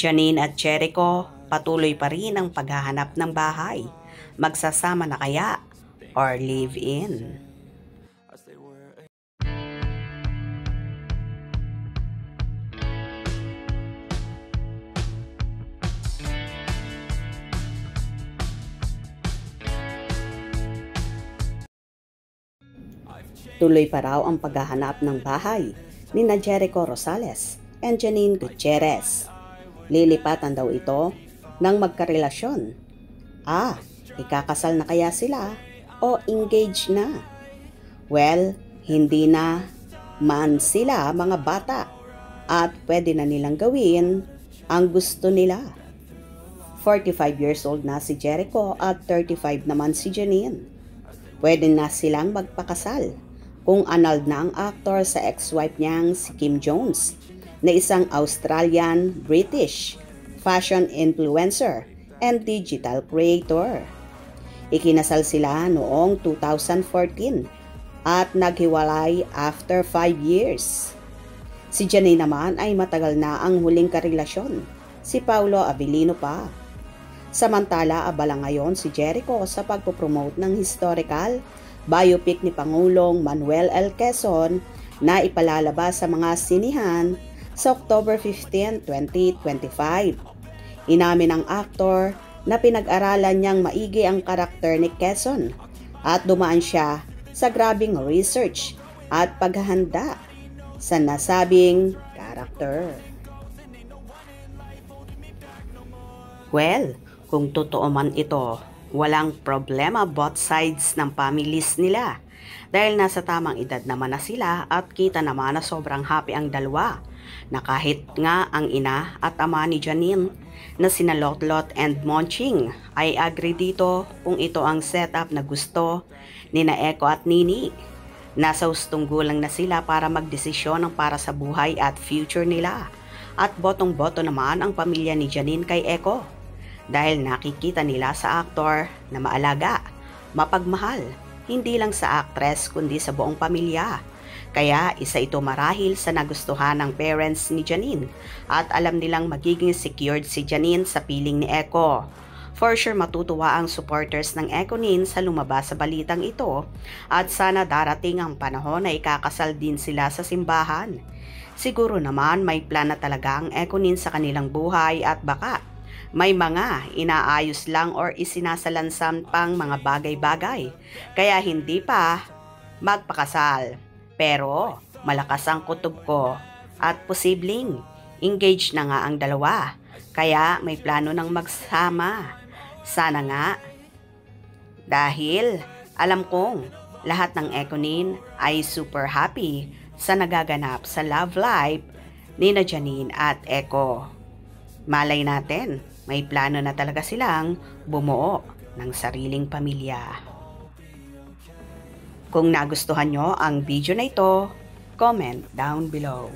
Janine at Jericho, patuloy pa rin ang paghahanap ng bahay. Magsasama na kaya or live-in? Tuloy pa raw ang paghahanap ng bahay ni Jericho Rosales and Janine Gutierrez. Lilipatan daw ito ng magkarelasyon. Ikakasal na kaya sila o engaged na? Well, hindi na man sila mga bata at pwede na nilang gawin ang gusto nila. 45 years old na si Jericho at 35 naman si Janine. Pwede na silang magpakasal kung annulled na ang actor sa ex-wife niyang si Kim Jones na isang Australian-British fashion influencer and digital creator. Ikinasal sila noong 2014 at naghiwalay after 5 years. Si Janine naman ay matagal na ang huling karelasyon, si Paulo Avellino pa. Samantala, abala ngayon si Jericho sa pagpopromote ng historical biopic ni Pangulong Manuel L. Quezon na ipalalabas sa mga sinihan sa October 15, 2025. Inamin ng aktor na pinag-aralan niyang maigi ang karakter ni Quezon at dumaan siya sa grabing research at paghahanda sa nasabing karakter. Well, kung totoo man ito, walang problema both sides ng families nila dahil nasa tamang edad naman na sila at kita naman na sobrang happy ang dalawa na kahit nga ang ina at ama ni Janine na sina Lotlot and Monching ay agree dito kung ito ang setup na gusto ni na Eko at Nini. Nasa hustong gulang na sila para magdesisyon ng para sa buhay at future nila at botong-boto naman ang pamilya ni Janine kay Eko. Dahil nakikita nila sa aktor na maalaga, mapagmahal, hindi lang sa actress kundi sa buong pamilya. Kaya isa ito marahil sa nagustuhan ng parents ni Janine at alam nilang magiging secured si Janine sa piling ni Eko. For sure matutuwa ang supporters ng Ekonin sa lumabas sa balitang ito at sana darating ang panahon na ikakasal din sila sa simbahan. Siguro naman may plan na talaga ang Ekonin sa kanilang buhay at baka may mga inaayos lang or isinasalansam pang mga bagay-bagay, kaya hindi pa magpakasal. Pero malakas ang kutob ko at posibleng engaged na nga ang dalawa, kaya may plano ng magsama. Sana nga. Dahil alam kong lahat ng Ekonin ay super happy sa nagaganap sa love life ni Janine at Eko. Malay natin, may plano na talaga silang bumuo ng sariling pamilya. Kung nagustuhan nyo ang video na ito, comment down below.